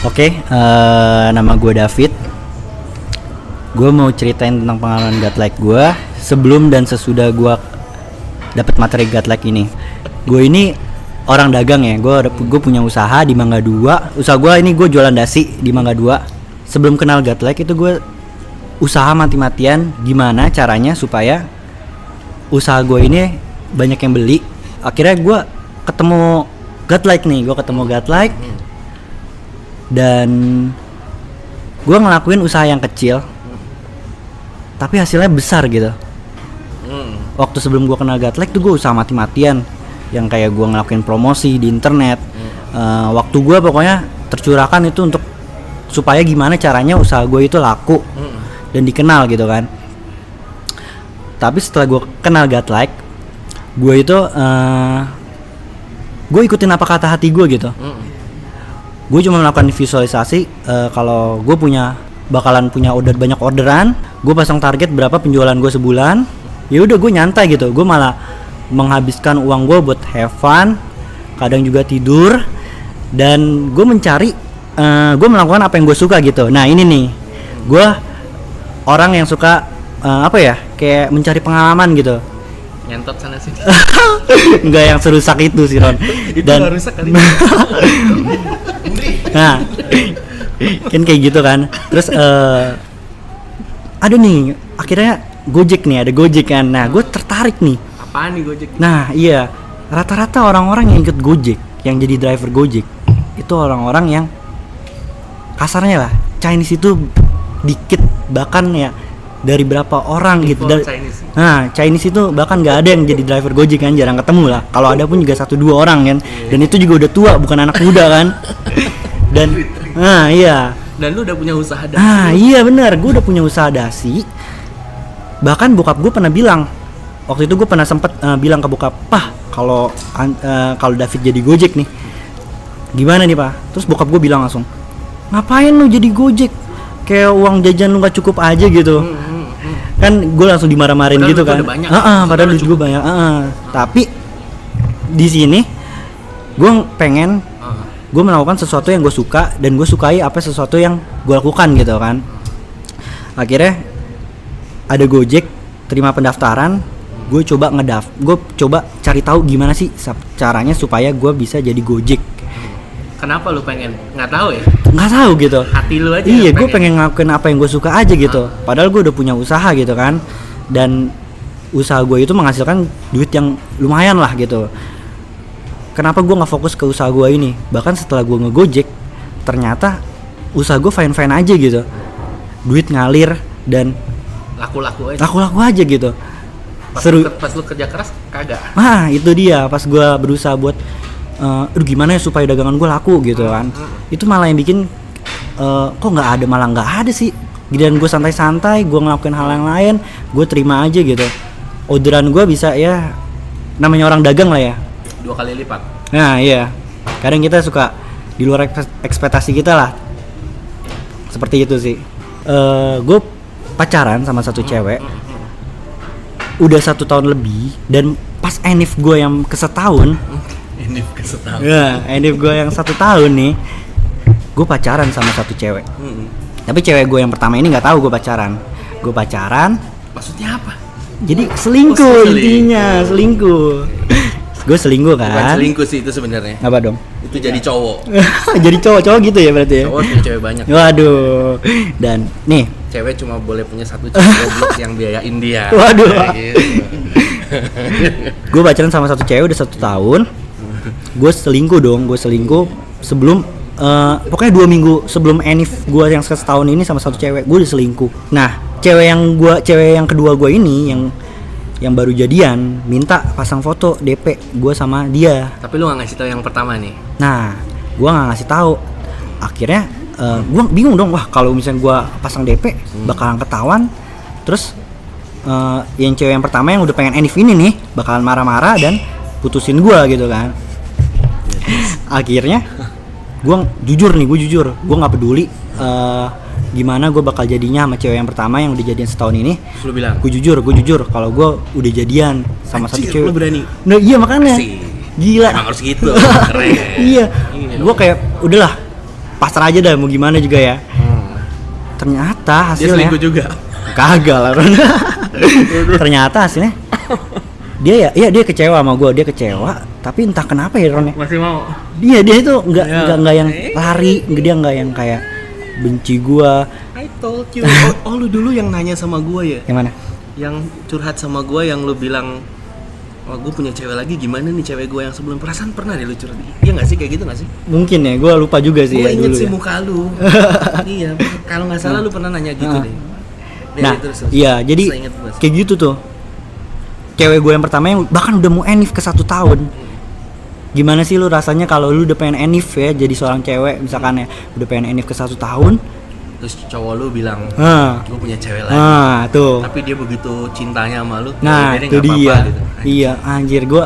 Oke, nama gue David. Gue mau ceritain tentang pengalaman godlike gue sebelum dan sesudah gue dapat materi godlike ini. Gue ini orang dagang ya. Gue punya usaha di Mangga 2. Usaha gue ini gue jualan dasi di Mangga 2. Sebelum kenal godlike itu gue usaha mati-matian gimana caranya supaya usaha gue ini banyak yang beli. Akhirnya gue ketemu godlike nih. Gue ketemu godlike. Dan gue ngelakuin usaha yang kecil tapi hasilnya besar gitu. Waktu sebelum gue kenal godlike tuh gue usaha mati-matian yang kayak gue ngelakuin promosi di internet. Waktu gue pokoknya tercurahkan itu untuk supaya gimana caranya usaha gue itu laku dan dikenal gitu kan. Tapi setelah gue kenal godlike, gue itu gue ikutin apa kata hati gue gitu. Gue cuma melakukan visualisasi kalau gue bakalan punya banyak orderan, gue pasang target berapa penjualan gue sebulan. Ya udah gue nyantai gitu. Gue malah menghabiskan uang gue buat have fun, kadang juga tidur, dan gue mencari gue melakukan apa yang gue suka gitu. Nah ini nih, gue orang yang suka kayak mencari pengalaman gitu. Nyantot sana sini. Enggak yang serusak itu sih Ron. Dan rusak kali. Nah, kan kayak gitu kan. Terus ada nih, akhirnya Gojek nih, ada Gojek kan. Nah, gue tertarik nih. Apaan nih Gojek? Nah, iya. Rata-rata orang-orang yang ikut Gojek, yang jadi driver Gojek, itu orang-orang yang kasarnya lah, Chinese itu dikit, bahkan ya dari berapa orang gitu. Chinese. Nah, Chinese itu bahkan nggak ada yang jadi driver Gojek kan, jarang ketemu lah. Kalau ada pun juga 1-2 orang kan. Dan itu juga udah tua, bukan anak muda kan. Dan iya. Dan lu udah punya usaha dasi. Iya benar, gue udah punya usaha dasi. Bahkan bokap gue pernah bilang, waktu itu gue pernah sempet bilang ke bokap, "Pah, kalau David jadi Gojek nih, gimana nih, Pak?" Terus bokap gue bilang langsung, "Ngapain lu jadi Gojek? Kayak uang jajan lu gak cukup aja gitu." Kan gue langsung dimarah-marahin gitu kan. Padahal duit gue banyak. Tapi di sini gue pengen gue melakukan sesuatu yang gue suka dan gue sukai sesuatu yang gue lakukan gitu kan. Akhirnya ada Gojek, terima pendaftaran, gue coba cari tahu gimana sih caranya supaya gue bisa jadi Gojek. Kenapa lu pengen? Nggak tahu ya? Nggak tahu gitu. Hati lu aja. Iya, gue pengen ngelakuin apa yang gue suka aja gitu. Padahal gue udah punya usaha gitu kan. Dan usaha gue itu menghasilkan duit yang lumayan lah gitu. Kenapa gue nggak fokus ke usaha gue ini? Bahkan setelah gue nge-Gojek, ternyata usaha gue fine-fine aja gitu. Duit ngalir dan laku-laku aja gitu. Pas lu kerja keras kagak. Nah itu dia, pas gue berusaha buat gimana ya supaya dagangan gue laku gitu kan. Itu malah yang bikin kok nggak ada sih. Dan gue santai-santai, gue ngelakuin hal yang lain, gue terima aja gitu. Orderan gue bisa ya, namanya orang dagang lah ya, 2 kali lipat. Nah iya, kadang kita suka di luar ekspektasi kita lah. Seperti itu sih. Gue pacaran sama satu cewek udah 1 tahun lebih. Dan pas enif gue yang kesetahun, enif gue yang 1 tahun nih, gue pacaran sama satu cewek. Tapi cewek gue yang pertama ini nggak tahu gue pacaran. Maksudnya apa? Jadi selingkuh intinya, selingkuh. Gue selingkuh kan? Bukan selingkuh sih itu sebenarnya. Apa dong? Itu jadi cowok. Jadi cowok gitu ya berarti ya? Cowok punya cewek banyak. Waduh. Dan nih, cewek cuma boleh punya 1 cewek goblok yang biayain dia. Waduh. Gitu. Gue pacaran sama satu cewek udah 1 tahun. Gue selingkuh sebelum pokoknya 2 minggu sebelum enif gue yang setahun ini sama satu cewek, gue udah selingkuh. Nah, cewek yang kedua gue ini yang baru jadian minta pasang foto DP gue sama dia. Tapi lu nggak ngasih tahu yang pertama nih? Nah, gue nggak ngasih tahu. Akhirnya gue bingung dong, wah kalau misalnya gue pasang DP bakalan ketahuan. Terus yang cewek yang pertama yang udah pengen enif ini nih bakalan marah-marah dan putusin gue gitu kan. Akhirnya gue jujur, gue nggak peduli gimana gue bakal jadinya sama cewek yang pertama yang udah jadian setahun ini. Lu bilang? Gue jujur kalau gue udah jadian sama satu cewek. Lu berani? Nah iya makanya. Asik. Gila. Emang harus gitu. Keren. Iya. Gue kayak udahlah, pasrah aja dah mau gimana juga ya. Ternyata Dia hasilnya selingkuh juga. kagak lah Ron. Ternyata hasilnya dia kecewa sama gue, dia kecewa tapi entah kenapa ya Ron ya, Masih mau. dia itu nggak yang Eh. lari, dia nggak yang kayak benci gue. I told you. Oh, lu dulu yang nanya sama gua ya? Yang mana? Yang curhat sama gua yang lu bilang, wah gue punya cewek lagi, gimana nih cewek gua yang sebelum, perasaan pernah deh lu curhat? Iya nggak sih, kayak gitu nggak sih? Mungkin ya, gue lupa juga sih Gue ya inget dulu sih ya. muka lu. Iya, kalau nggak salah lu pernah nanya gitu deh. Nah, terus. iya jadi Seinget gua sih. kayak gitu tuh. Cewek gue yang pertama yang bahkan udah mau enif ke 1 tahun. Gimana sih lu rasanya kalau lu udah pengen enif ya, jadi seorang cewek misalkan ya, udah pengen enif ke 1 tahun. Terus cowok lu bilang, Nah, gue punya cewek lagi. tuh. Tapi dia begitu cintanya sama lu, Nah, jadi itu nggak dia. apa-apa gitu. Iya, anjir gue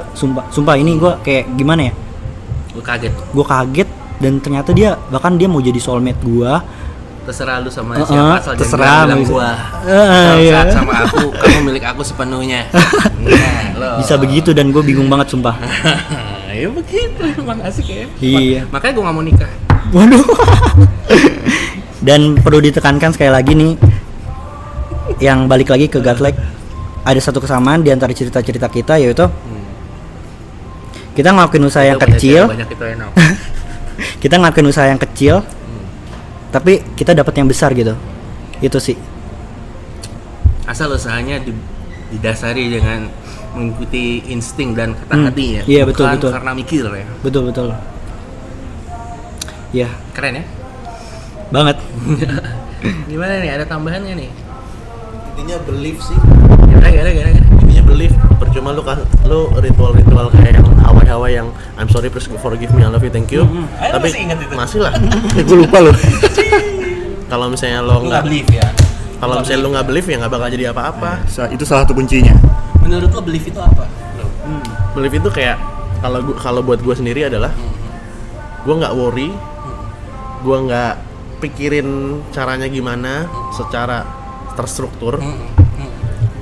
sumpah ini gue kayak gimana ya? Gue kaget. Gue kaget dan ternyata dia bahkan dia mau jadi soulmate gue. Terserah lu sama siapa, asal terserah, jangan bilang bisa. gua. Iya. Saat sama aku, kamu milik aku sepenuhnya. Nah, lo. Bisa begitu dan gue bingung banget sumpah. Ya begitu, emang asik ya. Iya. Makanya gue nggak mau nikah. Waduh. Dan perlu ditekankan sekali lagi nih, yang balik lagi ke Godlike, ada satu kesamaan di antara cerita-cerita kita, yaitu kita ngelakuin usaha yang Itu punya kecil. cewek banyak itu enak. Kita ngelakuin usaha yang kecil, tapi kita dapat yang besar gitu. Itu sih. Asal usahanya didasari dengan mengikuti insting dan kata hati ya. Iya, betul, Bukan betul. karena mikir ya. Betul. Ya, Keren ya. banget. Gimana nih? Ada tambahannya nih? Intinya belief sih. Gimana? Intinya belief. Percuma lu ritual kayak yang Hawaii yang I'm sorry please forgive me I love you thank you. Ayo, Tapi masih ingat itu? masih lah. Gue lupa loh. Kalau misalnya lo Lu nggak nggak believe ya? kalau misalnya lo nggak believe ya nggak bakal jadi apa-apa. Itu salah satu kuncinya. Menurut lo believe itu apa? Belief itu kayak kalau buat gue sendiri adalah gue nggak worry, gue nggak pikirin caranya gimana secara terstruktur.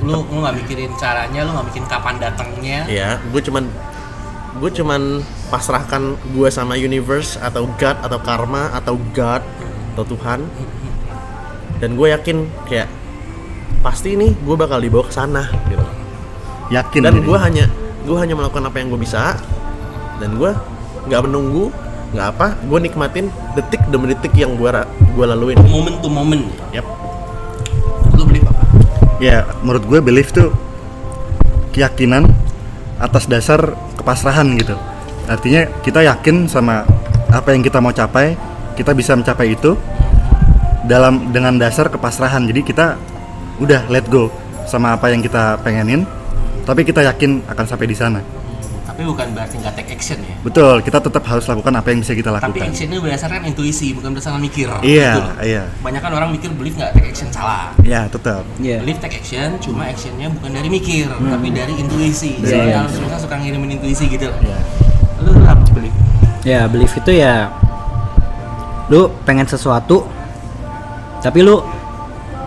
Lu nggak mikirin caranya, lu nggak mikirin kapan datangnya. Ya, gue cuman pasrahkan gue sama universe atau God atau karma atau God atau Tuhan. Dan gue yakin kayak pasti nih gue bakal dibawa ke sana gitu. Yakin. Dan jadi. gue hanya melakukan apa yang gue bisa dan gue nggak menunggu, nggak apa, gue nikmatin detik demi detik yang gue laluin. Moment to moment. Yap. Lu believe apa? Ya, menurut gue belief tuh keyakinan atas dasar kepasrahan gitu. Artinya kita yakin sama apa yang kita mau capai, kita bisa mencapai itu dengan dasar kepasrahan. Jadi kita udah let go sama apa yang kita pengenin, tapi kita yakin akan sampai di sana. Tapi bukan berarti nggak take action ya. Betul, kita tetap harus lakukan apa yang bisa kita Tapi lakukan. actionnya berdasarkan intuisi, bukan berdasarkan mikir. Iya, Gitu loh. iya. Banyak kan orang mikir believe nggak take action, salah. Ya, tetap. Iya. Believe take action, cuma actionnya bukan dari mikir, tapi dari intuisi. Iya, Jadi iya. harus kita suka ngirimin intuisi gitu loh. Ya. Lu apa believe? Ya, belief itu ya lu pengen sesuatu tapi lu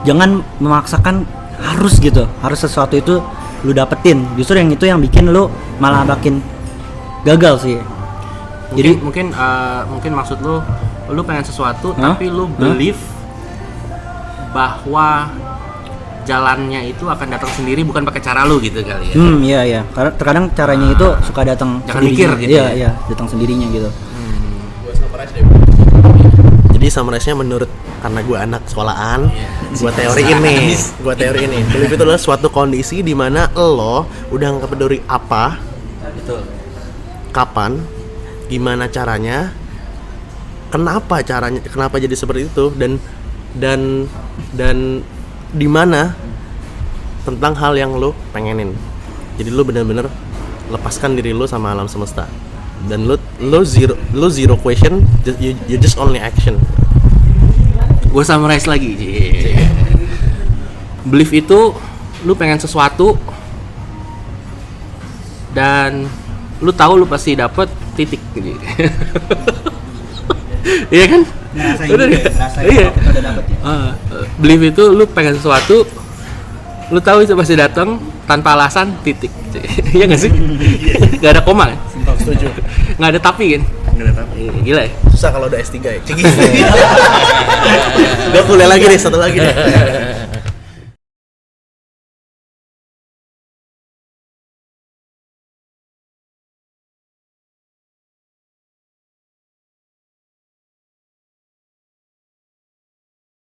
jangan memaksakan harus gitu. Harus sesuatu itu lu dapetin. Justru yang itu yang bikin lu malah makin gagal sih. Jadi Mungkin maksud lu pengen sesuatu Hah? tapi lu Hah? believe bahwa jalannya itu akan datang sendiri bukan pakai cara lu gitu kali ya. iya. Karena terkadang caranya itu suka datang Jangan sendirinya. mikir gitu Iya, ya. iya, datang sendirinya gitu. Jadi summarize-nya menurut karena gue anak sekolahan, gue teori ini. Belief itu adalah suatu kondisi di mana lo udah nggak peduli apa, Betul. kapan, gimana caranya, kenapa jadi seperti itu dan di mana tentang hal yang lo pengenin. Jadi lo benar-benar lepaskan diri lo sama alam semesta. Dan lo zero question, you just only action. Gue summarize lagi. Belief itu lu pengen sesuatu dan lu tahu lu pasti dapet titik gitu. Iya kan? Bener nggak? Iya. Belief itu lu pengen sesuatu, lu tahu itu pasti datang tanpa alasan titik. Iya nggak sih? Gak ada koma kan? Setuju. Nggak ada tapi kan? Nggak ada apa. Gila ya. Susah kalau udah S3 ya. Gue kuliah lagi deh, satu lagi deh.